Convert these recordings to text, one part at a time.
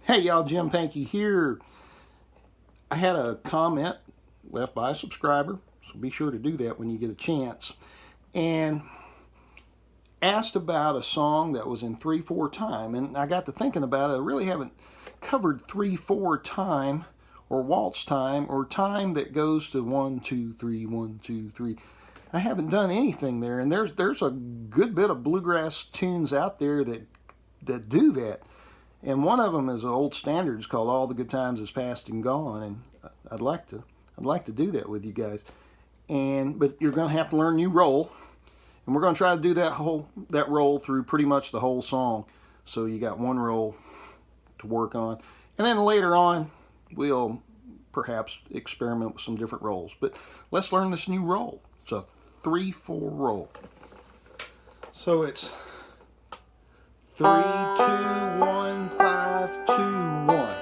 Hey y'all, Jim Pankey here. I had a comment left by a subscriber, so be sure to do that when you get a chance, and asked about a song that was in 3/4 time. And I got to thinking about it. I really haven't covered 3/4 time or waltz time or time that goes to 1 2 3 1 2 3. I haven't done anything there, and there's a good bit of bluegrass tunes out there that do that. And one of them is an old standard. It's called "All the Good Times Is Past and Gone," and I'd like to do that with you guys. But you're going to have to learn new roll, and we're going to try to do that roll through pretty much the whole song. So you got one roll to work on, and then later on we'll perhaps experiment with some different rolls. But let's learn this new roll. It's a 3/4 roll. So it's 3 2 1 5 2 1.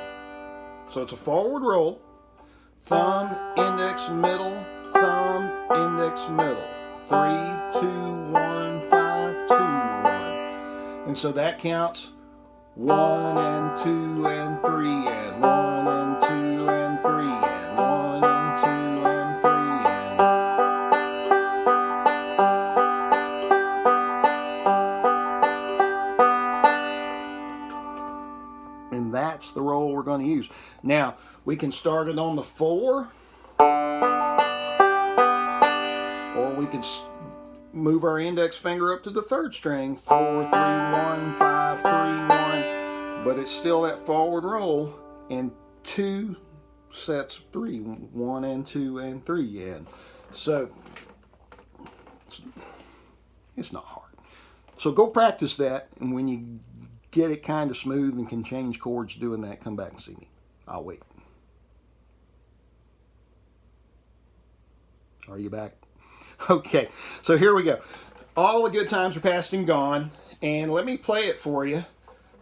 So it's a forward roll. Thumb, index, middle, thumb, index, middle. 3 2 1 5 2 1. And so that counts 1 and 2 and 3 and 1 and 2 and 3 and 1 and 2 and 3 and that's the roll we're going to use. Now, we can start it on the 4, or we could move our index finger up to the 3rd string, 4 3 1 5 3 1, but it's still that forward roll in 2 sets of 3, 1 and 2 and 3, and so it's not hard. So go practice that, and when you get it kind of smooth and can change chords doing that, come back and see me. I'll wait. Are you back? Okay, so here we go. All the good times are past and gone, and let me play it for you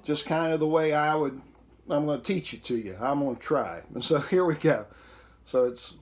just kind of the way I'm going to teach it to you. I'm going to try. And so here we go. So it's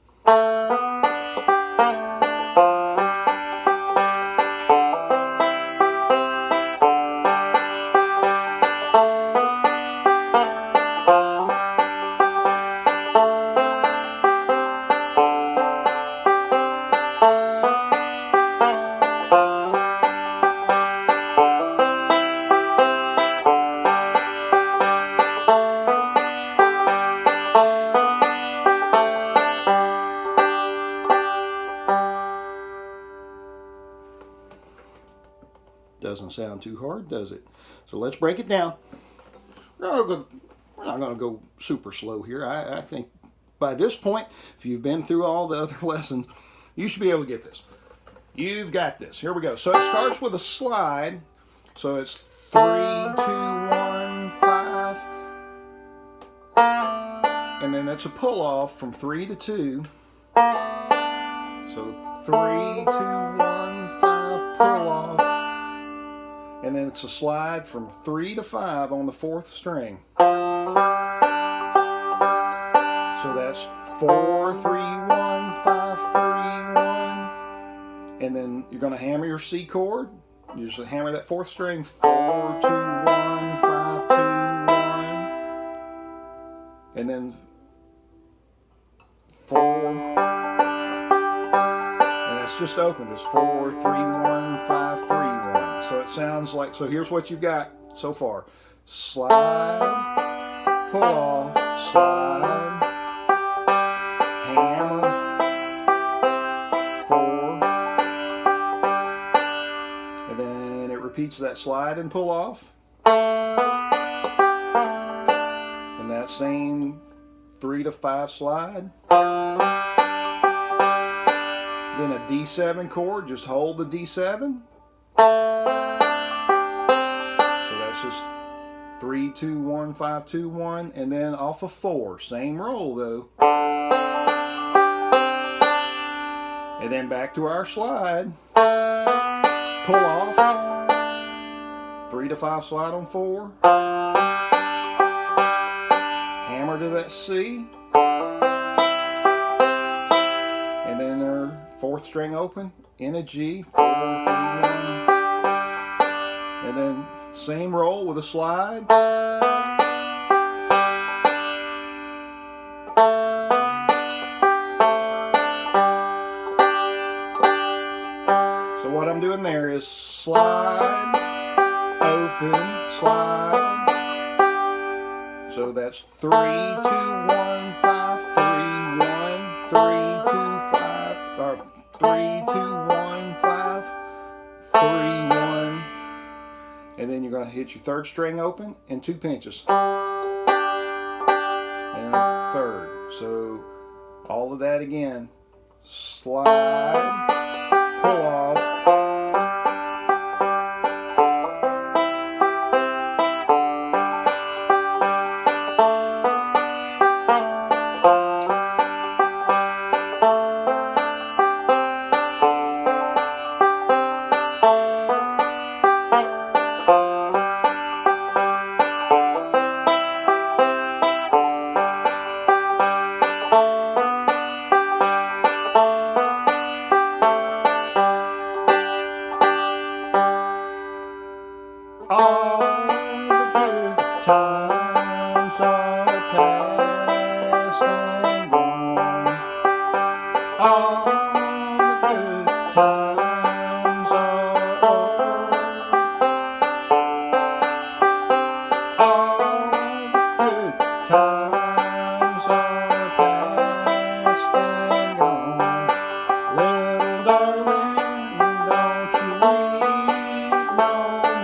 doesn't sound too hard, does it? So let's break it down. We're not going to go super slow here. I think by this point, if you've been through all the other lessons, you should be able to get this. You've got this. Here we go. So it starts with a slide. So it's 3 2 1 5, and then that's a pull off from 3 to 2. So 3 2 1 5 pull off. And then it's a slide from 3 to 5 on the 4th string. So that's 4 3 1 5 3 1. And then you're going to hammer your C chord. You just hammer that 4th string. 4 2 1 5 2 1. And then 4. And that's just open. It's 4 3 1 5 3 1. So it sounds like, so here's what you've got so far. Slide, pull off, slide, hammer, 4, and then it repeats that slide and pull off. And that same 3 to 5 slide. Then a D7 chord, just hold the D7. So that's just 3 2 1 5 2 1, and then off of 4, same roll though, and then back to our slide, pull off, 3 to 5 slide on 4, hammer to that C, and then our 4th string open in a G, 4 3 1. And then same roll with a slide, is slide, open, slide. So that's 3, 2, 1, 5, 3, 1, 3, 2, 5, or 3, 2, 1, 5, 3, 1. And then you're going to hit your third string open and 2 pinches. And a third. So all of that again. Slide, pull off. All the good times are past and gone. All the good times are over. All the good times are past and gone. Little darling, don't you weep no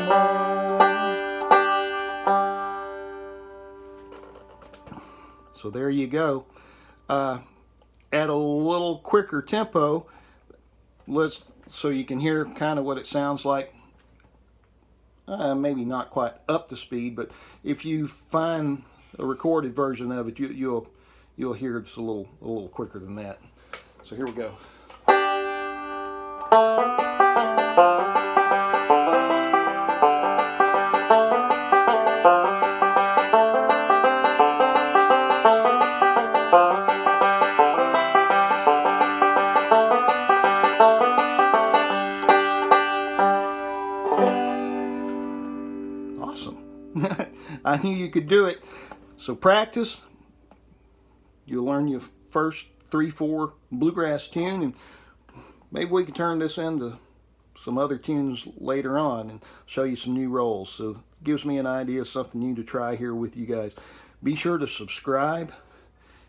more. So there you go. At a little quicker tempo, so you can hear kind of what it sounds like. Maybe not quite up to speed, but if you find a recorded version of it, you'll hear it's a little quicker than that. So here we go. Awesome. I knew you could do it. So practice. You'll learn your first 3-4 bluegrass tune, and maybe we can turn this into some other tunes later on and show you some new rolls. So it gives me an idea of something new to try here with you guys. Be sure to subscribe.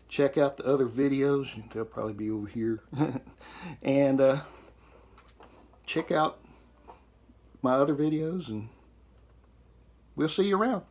Check out the other videos. They'll probably be over here. And check out my other videos, and we'll see you around.